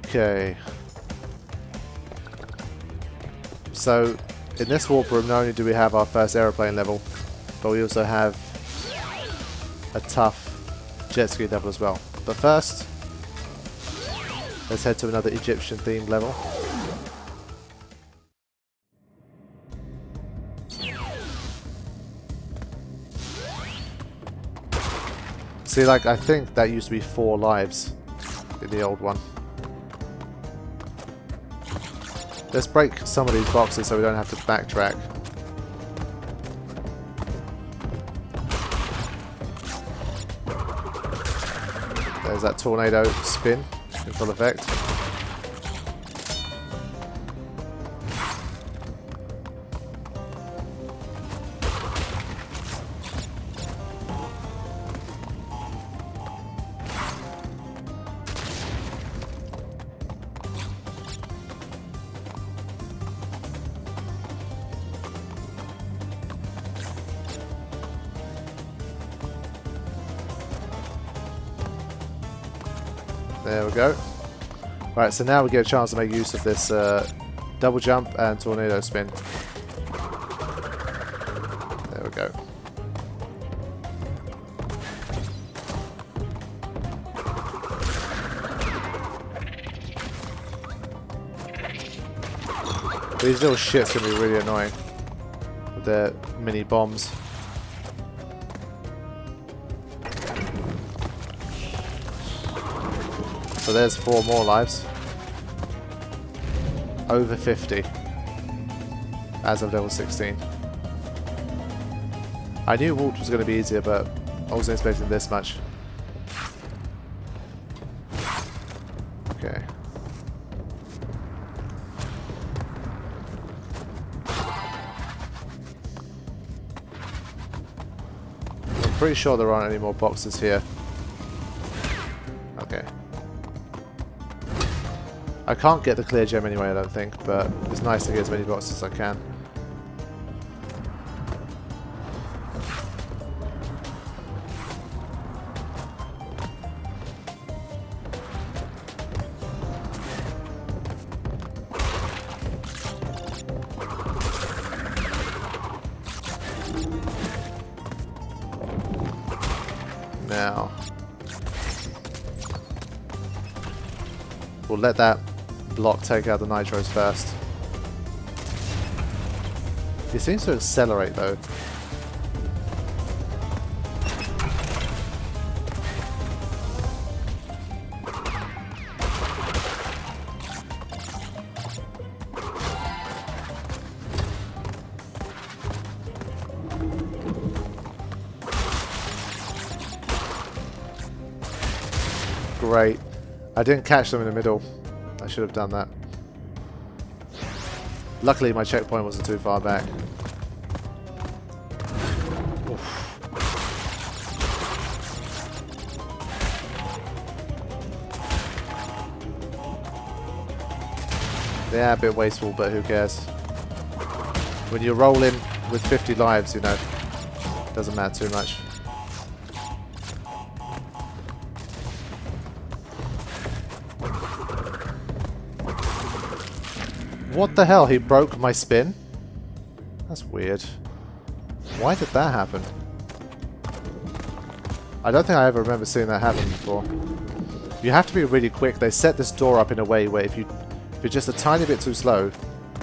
Okay. So, in this warp room, not only do we have our first aeroplane level, but we also have a tough jet ski level as well. But first, let's head to another Egyptian themed level. See, like, I think that used to be 4 lives in the old one. Let's break some of these boxes so we don't have to backtrack. There's that tornado spin in full effect. There we go. Right, so now we get a chance to make use of this double jump and tornado spin. There we go. These little shits can be really annoying with their mini bombs. So there's 4 more lives. Over 50 as of level 16. I knew Warp was going to be easier, but I wasn't expecting this much. Okay. I'm pretty sure there aren't any more boxes here. Okay. I can't get the clear gem anyway, I don't think, but it's nice to get as many boxes as I can. Now, we'll let that block take out the nitros first. He seems to accelerate though. Great. I didn't catch them in the middle. I should have done that. Luckily my checkpoint wasn't too far back. Oof. Yeah, a bit wasteful, but who cares? When you roll in with 50 lives, you know, it doesn't matter too much. What the hell? He broke my spin? That's weird. Why did that happen? I don't think I ever remember seeing that happen before. You have to be really quick. They set this door up in a way where if you're just a tiny bit too slow,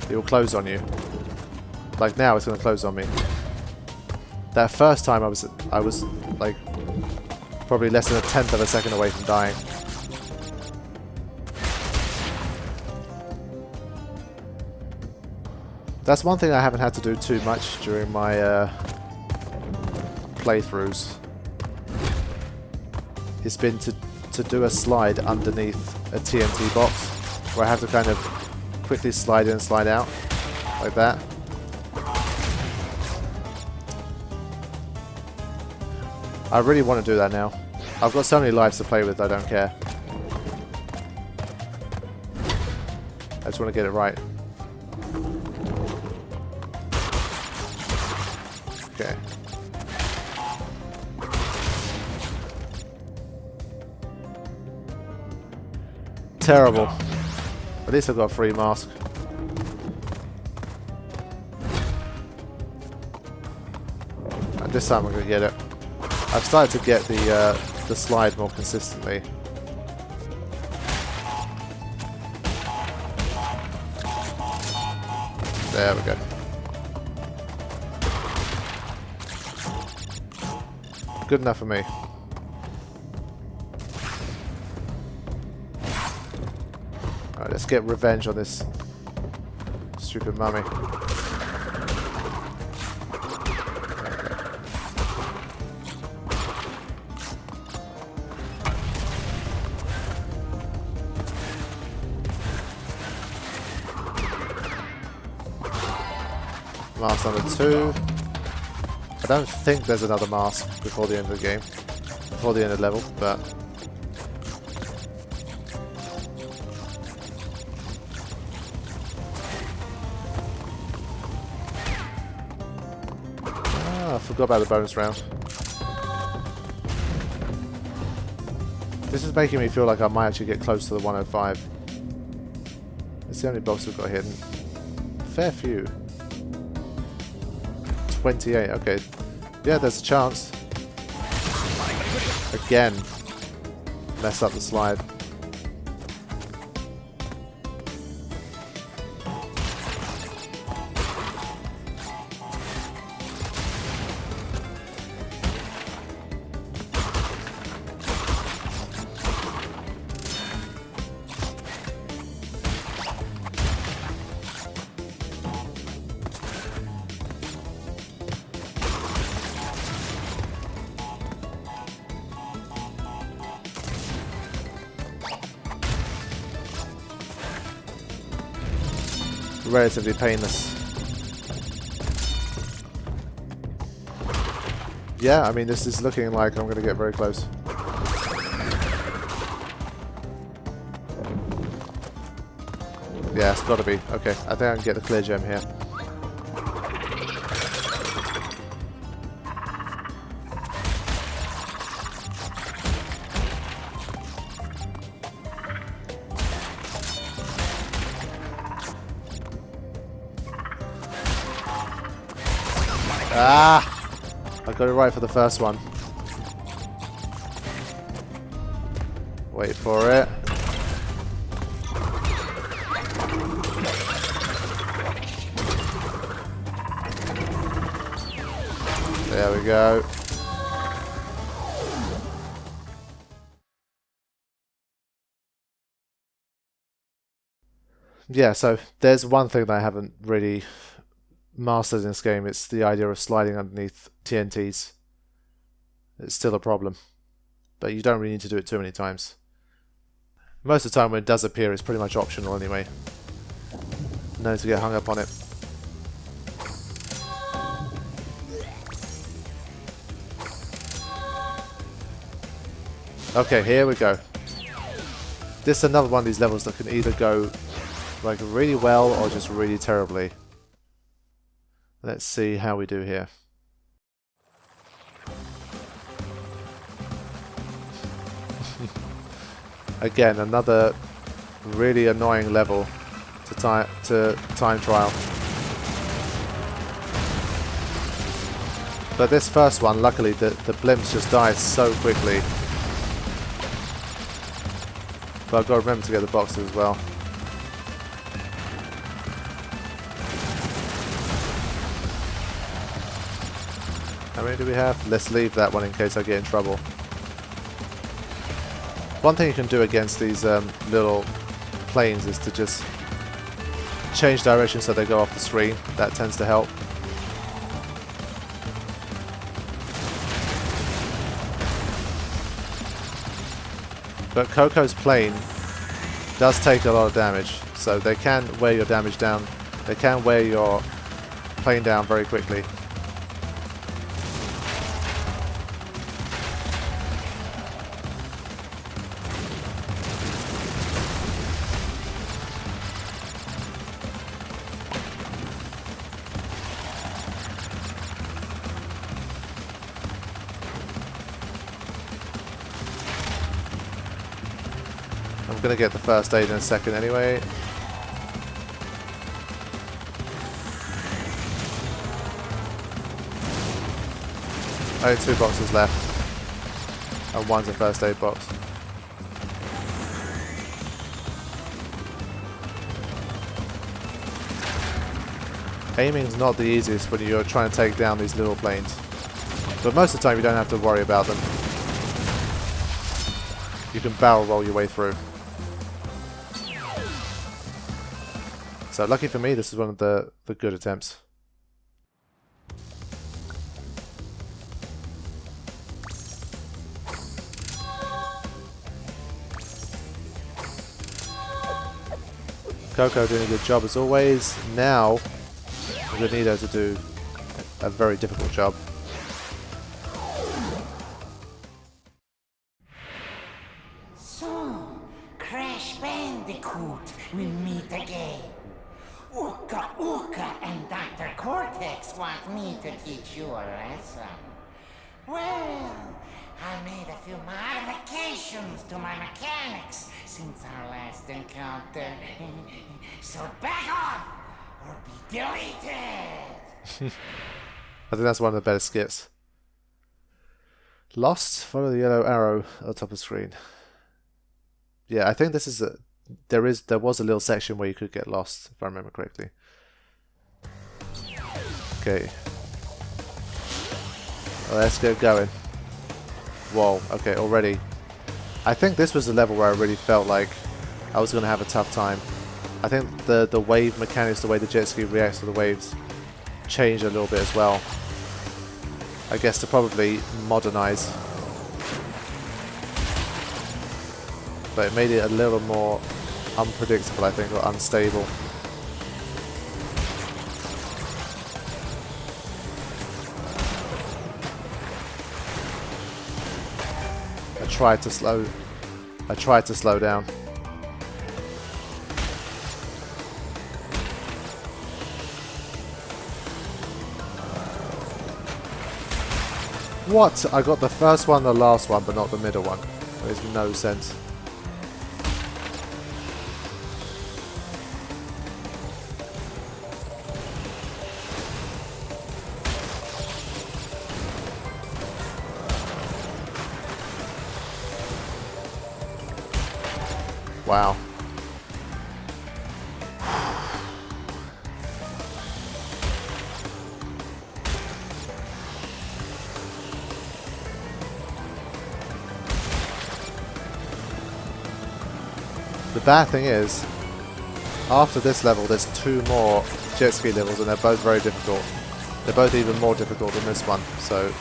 it will close on you. Like now, it's going to close on me. That first time I was like probably less than a tenth of a second away from dying. That's one thing I haven't had to do too much during my playthroughs. It's been to do a slide underneath a TNT box, where I have to kind of quickly slide in and slide out, like that. I really want to do that now. I've got so many lives to play with, I don't care. I just want to get it right. Okay. terrible. At least I've got a free mask. And this time I'm going to get it. I've started to get the slide more consistently. There we go. Good enough for me. Alright, let's get revenge on this stupid mummy. Mask number 2. I don't think there's another mask before the end of the game. Before the end of the level, but... I forgot about the bonus round. This is making me feel like I might actually get close to the 105. It's the only box we've got hidden. Fair few. 28, okay. Yeah, there's a chance. Again. Mess up the slide. Relatively painless. Yeah, I mean, this is looking like I'm going to get very close. Yeah, it's got to be. Okay, I think I can get the clear gem here. Ah! I got it right for the first one. Wait for it. There we go. Yeah, so there's one thing that I haven't really mastered in this game. It's the idea of sliding underneath TNTs. It's still a problem, but you don't really need to do it too many times. Most of the time when it does appear, it's pretty much optional anyway. No need to get hung up on it. Okay, here we go. This is another one of these levels that can either go like really well or just really terribly. Let's see how we do here. Again, another really annoying level to time trial. But this first one, luckily, the blimps just died so quickly. But I've got to remember to get the boxes as well. How many do we have? Let's leave that one in case I get in trouble. One thing you can do against these little planes is to just change direction so they go off the screen. That tends to help. But Coco's plane does take a lot of damage, so they can wear your damage down. They can wear your plane down very quickly. I'm gonna get the first aid in a second anyway. Only 2 boxes left. And one's a first aid box. Aiming's not the easiest when you're trying to take down these little planes. But most of the time you don't have to worry about them. You can barrel roll your way through. So lucky for me, this is one of the good attempts. Coco doing a good job as always. Now, we're going to need her to do a very difficult job. So, Crash Bandicoot, we meet again. Ooka Ooka and Dr. Cortex want me to teach you a lesson. Well, I made a few modifications to my mechanics since our last encounter. So back off or be deleted. I think that's one of the better skits. Lost, follow the yellow arrow at the top of the screen. Yeah, I think this is there was a little section where you could get lost, if I remember correctly. Okay. Well, let's get going. Whoa, okay, already. I think this was the level where I really felt like I was going to have a tough time. I think the wave mechanics, the way the jet ski reacts to the waves, changed a little bit as well. I guess to probably modernize. But it made it a little more unpredictable, I think, or unstable. I tried to slow down. What? I got the first one, the last one, but not the middle one. There's no sense. Wow. The bad thing is, after this level there's 2 more jet ski levels and they're both very difficult. They're both even more difficult than this one, so...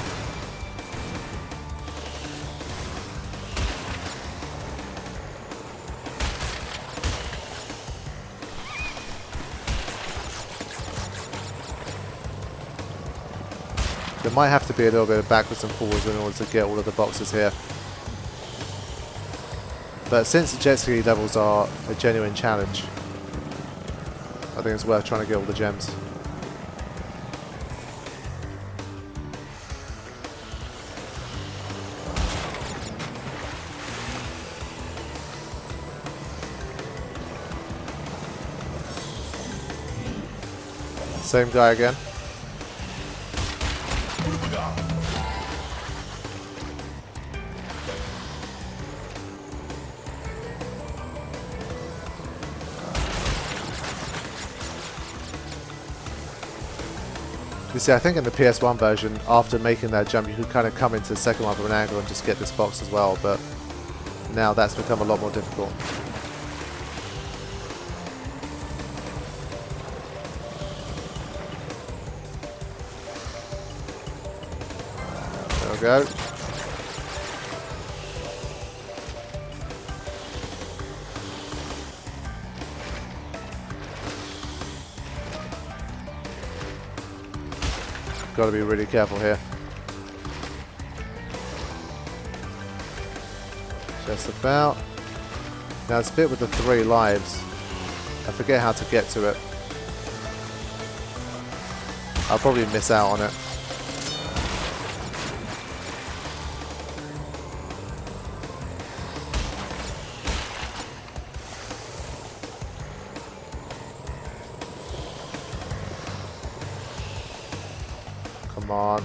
there might have to be a little bit of backwards and forwards in order to get all of the boxes here. But since the jet ski levels are a genuine challenge, I think it's worth trying to get all the gems. Same guy again. You see, I think in the PS1 version, after making that jump, you could kind of come into the second one from an angle and just get this box as well, but now that's become a lot more difficult. There we go. Got to be really careful here. Just about. Now this bit with the 3 lives, I forget how to get to it. I'll probably miss out on it. Come on.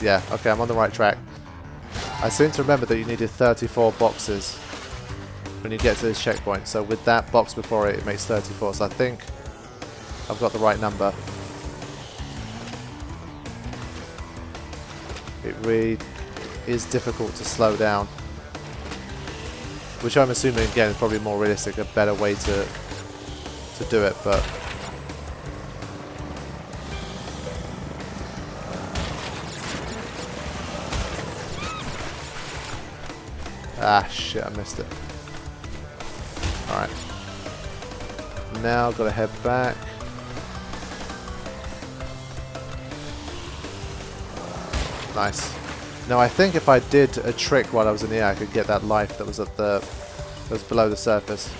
Yeah, okay, I'm on the right track. I seem to remember that you needed 34 boxes when you get to this checkpoint. So with that box before it, it makes 34. So I think I've got the right number. It really is difficult to slow down. Which I'm assuming, again, is probably more realistic, a better way to do it, but... Ah, shit, I missed it. Alright. Now, gotta head back. Nice. Now, I think if I did a trick while I was in the air, I could get that life that was at the... that was below the surface.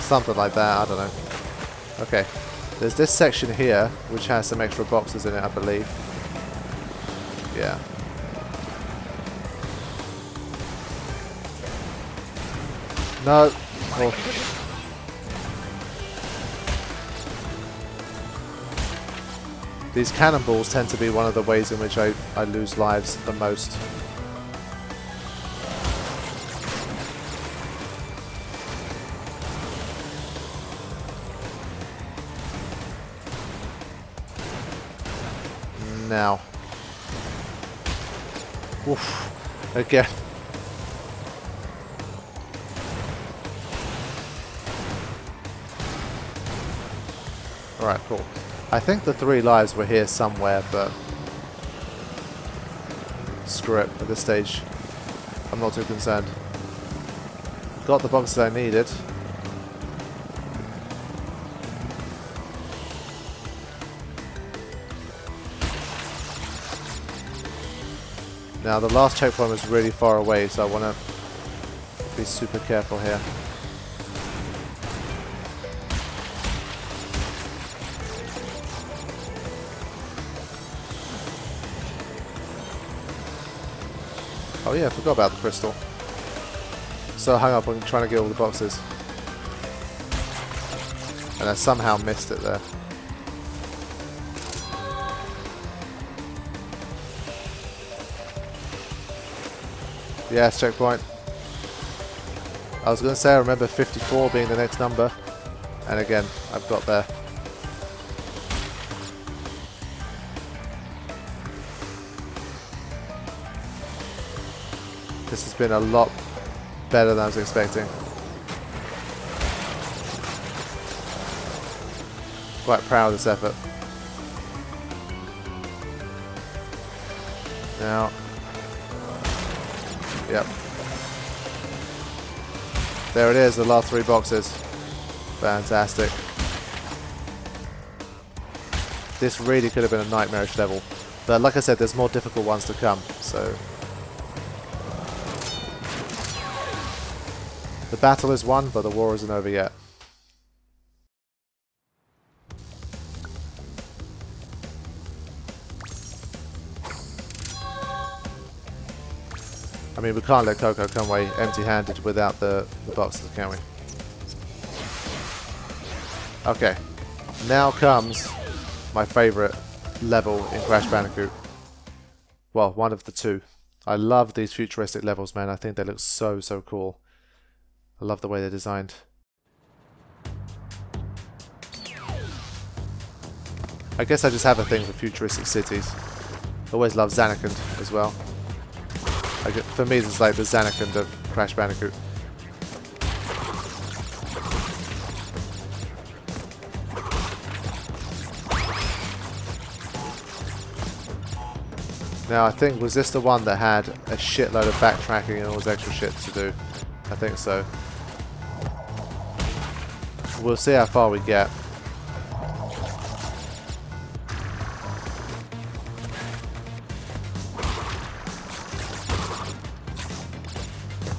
Something like that, I don't know. Okay. There's this section here, which has some extra boxes in it, I believe. Yeah. No. Oh. These cannonballs tend to be one of the ways in which I lose lives the most. Now. Oof. Again. Alright, cool. I think the 3 lives were here somewhere, but screw it at this stage. I'm not too concerned. Got the boxes I needed. Now the last checkpoint was really far away, so I want to be super careful here. Oh yeah, I forgot about the crystal. So hung up on trying to get all the boxes. And I somehow missed it there. Yes, checkpoint. I was going to say I remember 54 being the next number. And again, I've got there. This has been a lot better than I was expecting. Quite proud of this effort. Now. Yep. There it is, the last 3 boxes. Fantastic. This really could have been a nightmarish level. But like I said, there's more difficult ones to come, so... The battle is won, but the war isn't over yet. I mean, we can't let Coco come away empty-handed without the boxes, can we? Okay. Now comes my favourite level in Crash Bandicoot. Well, one of the 2. I love these futuristic levels, man. I think they look so, so cool. I love the way they're designed. I guess I just have a thing for futuristic cities. Always love Zanarkand as well. For me, it's like the Zanarkand of Crash Bandicoot. Now, I think, was this the one that had a shitload of backtracking and all this extra shit to do? I think so. We'll see how far we get.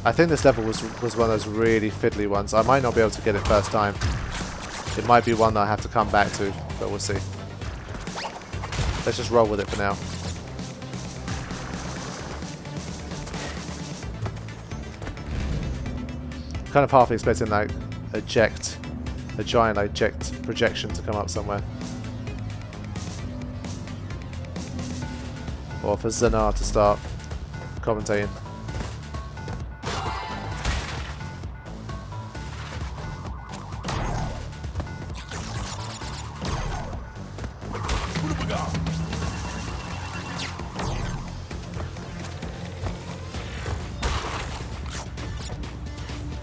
I think this level was one of those really fiddly ones. I might not be able to get it first time. It might be one that I have to come back to, but we'll see. Let's just roll with it for now. kind of half expecting like a giant eject projection to come up somewhere. Or for Zanar to start commentating.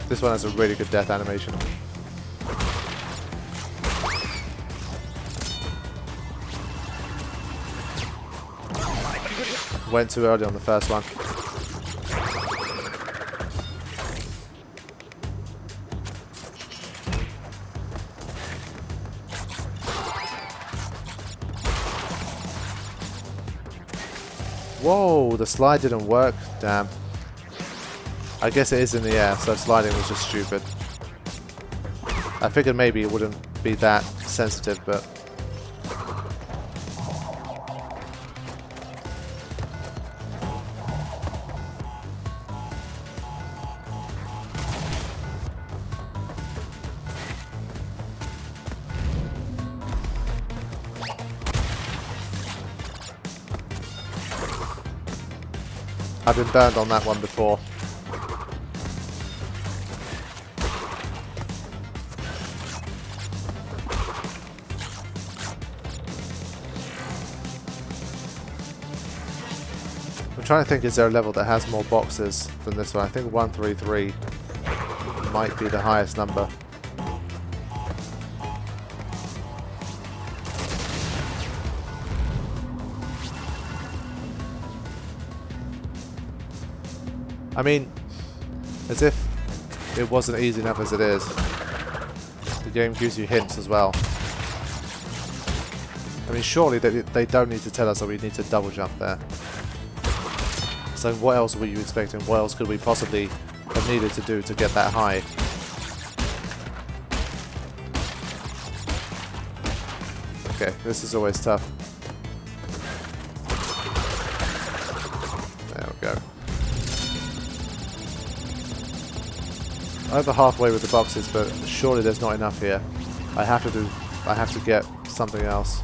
This one has a really good death animation. Went too early on the first one. Whoa, the slide didn't work. Damn. I guess it is in the air, so sliding was just stupid. I figured maybe it wouldn't be that sensitive, but... I've been burned on that one before. I'm trying to think, is there a level that has more boxes than this one? I think 133 might be the highest number. I mean, as if it wasn't easy enough as it is. The game gives you hints as well. I mean, surely they don't need to tell us that we need to double jump there. So what else were you expecting? What else could we possibly have needed to do to get that high? Okay, this is always tough. There we go. Over halfway with the boxes, but surely there's not enough here. I have to get something else.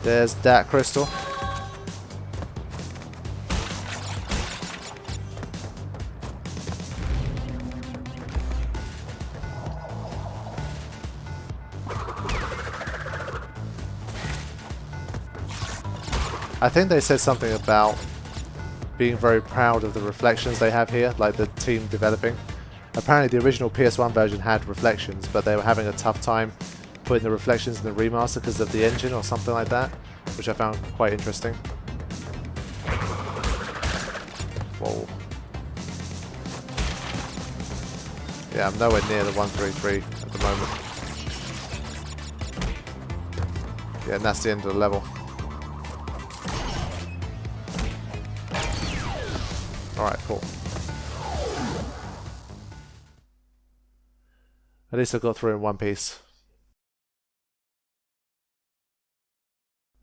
There's that crystal. I think they said something about being very proud of the reflections they have here, like the team developing. Apparently the original PS1 version had reflections, but they were having a tough time putting the reflections in the remaster because of the engine or something like that, which I found quite interesting. Whoa. Yeah, I'm nowhere near the 133 at the moment. Yeah, and that's the end of the level. Alright, cool. At least I got through in one piece.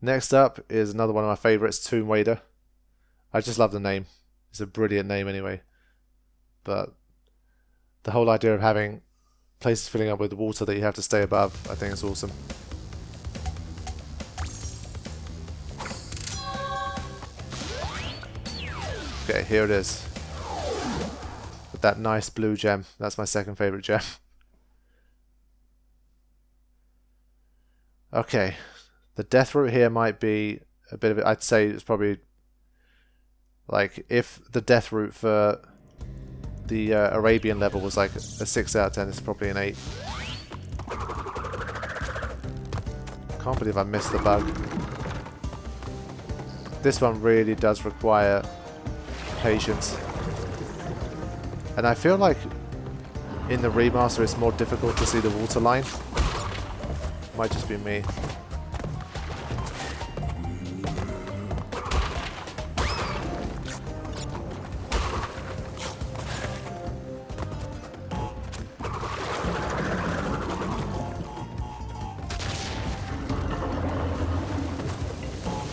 Next up is another one of my favourites, Tomb Raider. I just love the name. It's a brilliant name anyway. But the whole idea of having places filling up with water that you have to stay above, I think is awesome. Okay, here it is. With that nice blue gem. That's my second favourite gem. Okay. The death route here might be a bit of it. I'd say it's probably like if the death route for the Arabian level was like a 6 out of 10, it's probably an 8. Can't believe I missed the bug. This one really does require patience. And I feel like in the remaster it's more difficult to see the water line. Might just be me.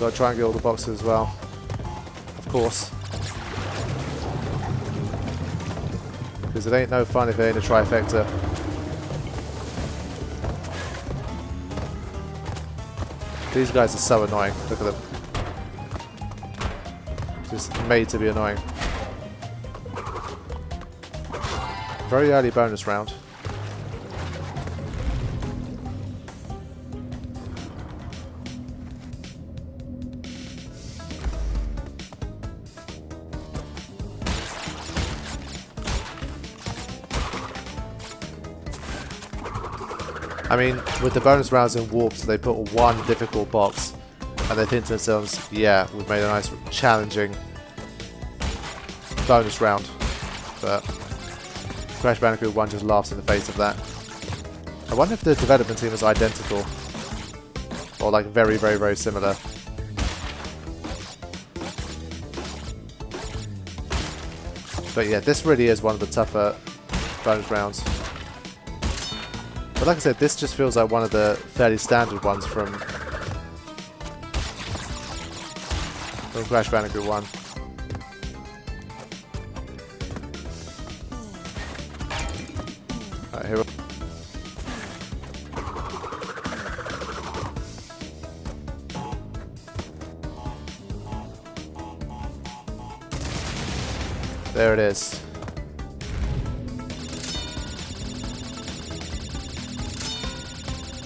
Gotta try and get all the boxes as well. Of course. Because it ain't no fun if it ain't a trifecta. These guys are so annoying. Look at them. Just made to be annoying. Very early bonus round. I mean, with the bonus rounds in Warped, they put one difficult box, and they think to themselves, yeah, we've made a nice, challenging bonus round. But Crash Bandicoot 1 just laughs in the face of that. I wonder if the development team is identical, or like very, very, very similar. But yeah, this really is one of the tougher bonus rounds. But like I said, this just feels like one of the fairly standard ones from Crash Bandicoot 1. Alright, here we go. There it is.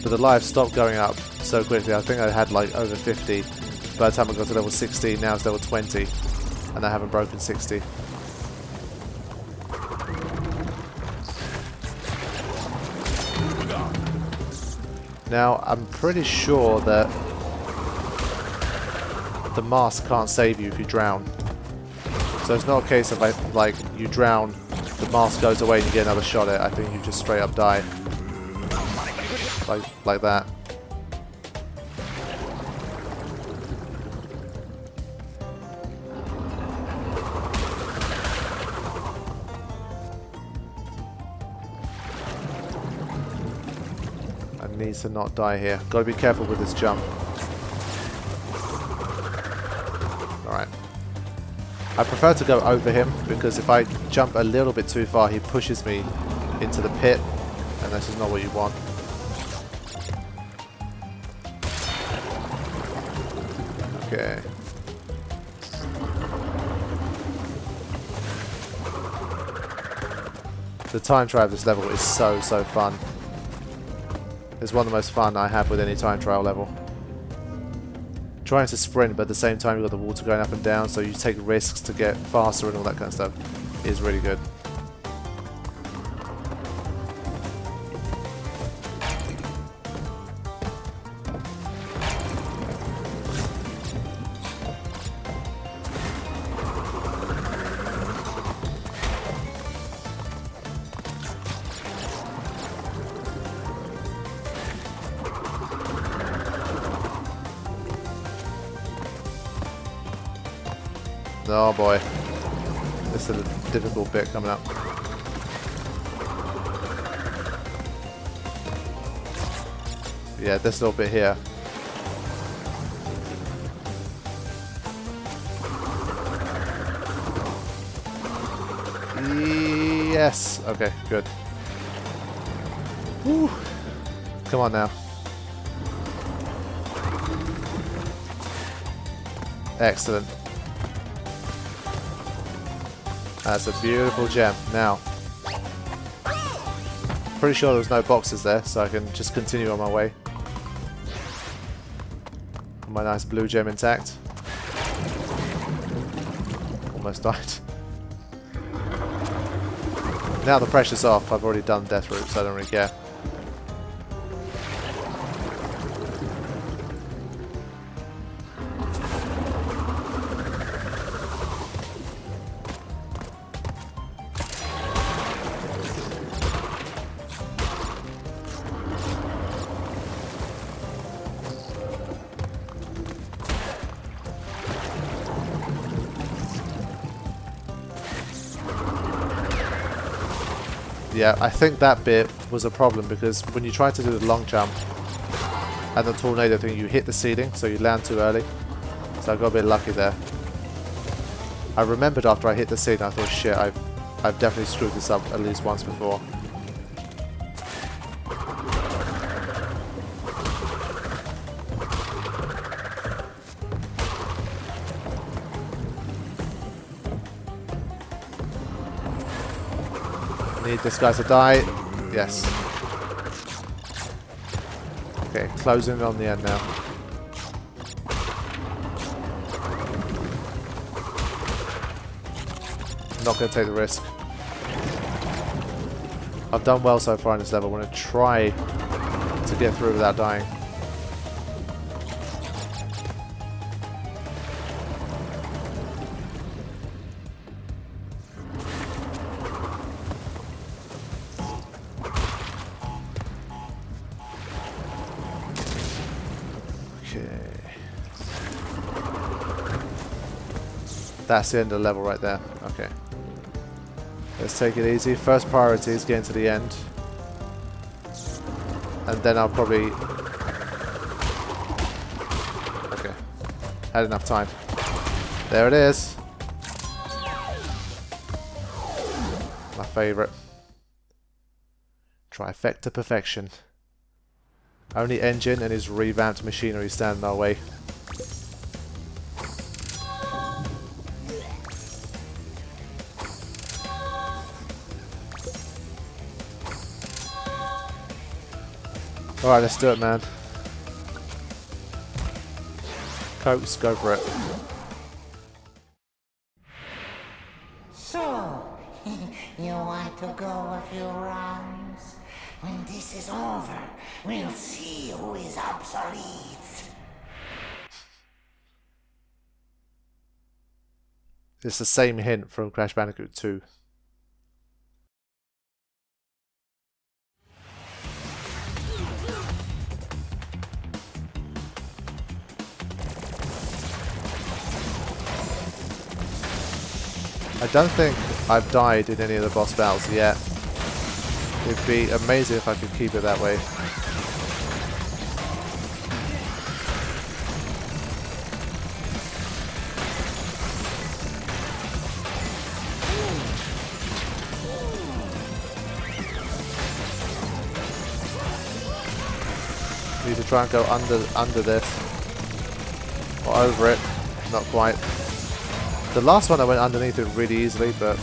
But the lives stopped going up so quickly. I think I had like over 50 by the time I got to level 16. Now it's level 20 and I haven't broken 60. Now I'm pretty sure that the mask can't save you if you drown. So it's not a case of like you drown, the mask goes away and you get another shot at it. I think you just straight up die. Like that. I need to not die here. Gotta be careful with this jump. Alright. I prefer to go over him because if I jump a little bit too far he pushes me into the pit and this is not what you want. Okay. The time trial of this level is so fun. It's one of the most fun I have with any time trial level. Trying to sprint, but at the same time you've got the water going up and down, so you take risks to get faster and all that kind of stuff. It is really good. Oh boy, this is a difficult bit coming up. Yeah, this little bit here. Yes, okay, good. Woo. Come on now. Excellent. That's a beautiful gem. Now, pretty sure there's no boxes there, so I can just continue on my way. My nice blue gem intact. Almost died. Now the pressure's off. I've already done death route, so I don't really care. Yeah, I think that bit was a problem because when you try to do the long jump and the tornado thing, you hit the ceiling, so you land too early. So I got a bit lucky there. I remembered after I hit the scene, I thought, shit, I've definitely screwed this up at least once before. Need this guy to die. Yes. Okay, closing on the end now. Not going to take the risk. I've done well so far in this level. I want to try to get through without dying. That's the end of the level right there. Okay. Let's take it easy. First priority is getting to the end. And then I'll probably... Okay. Had enough time. There it is. My favourite. Trifecta perfection. Only engine and his revamped machinery stand in our way. Alright, let's do it, man. Coax, go for it. So, you want to go a few rounds? When this is over, we'll see who is obsolete. It's the same hint from Crash Bandicoot 2. I don't think I've died in any of the boss battles yet. It'd be amazing if I could keep it that way. Need to try and go under this. Or over it. Not quite. The last one I went underneath it really easily, but...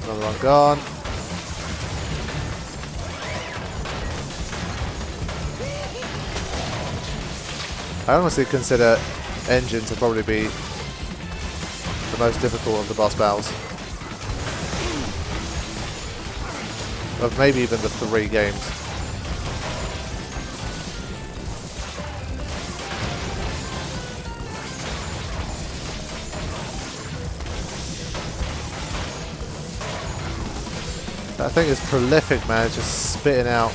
Another one gone. I honestly consider Engine to probably be the most difficult of the boss battles. Of maybe even the 3 games. That thing is prolific, man. It's just spitting out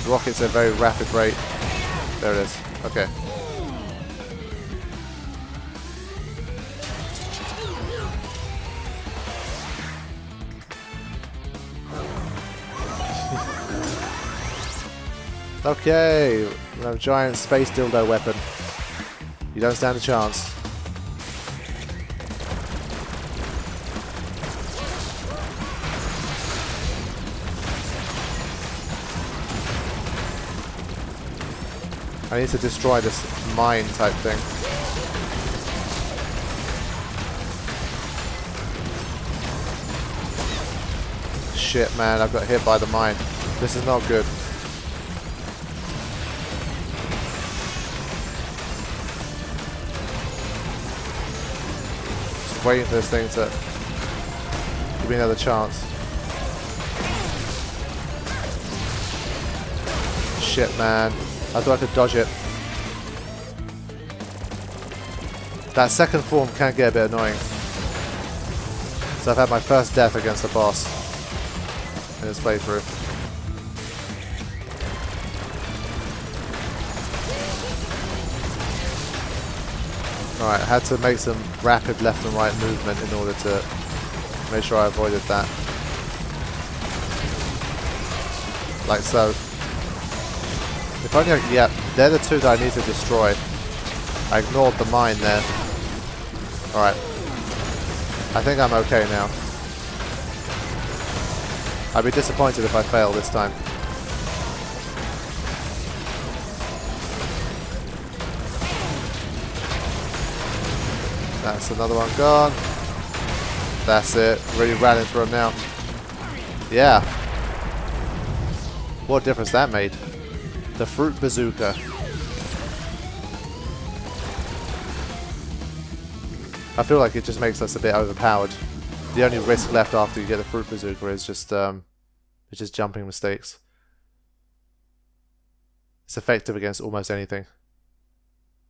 rockets at a very rapid rate. There it is. Okay. Okay. We have a giant space dildo weapon. You don't stand a chance. I need to destroy this mine type thing. Shit, man, I've got hit by the mine. This is not good. Just waiting for this thing to give me another chance. Shit, man. I thought I could dodge it. That second form can get a bit annoying. So I've had my first death against a boss in this playthrough. Alright, I had to make some rapid left and right movement in order to make sure I avoided that. Like so. If only I... Yeah, they're the two that I need to destroy. I ignored the mine there. Alright. I think I'm okay now. I'd be disappointed if I fail this time. That's another one gone. That's it. Really ran into him now. Yeah. What difference that made. The fruit bazooka. I feel like it just makes us a bit overpowered. The only risk left after you get the fruit bazooka is just jumping mistakes. It's effective against almost anything.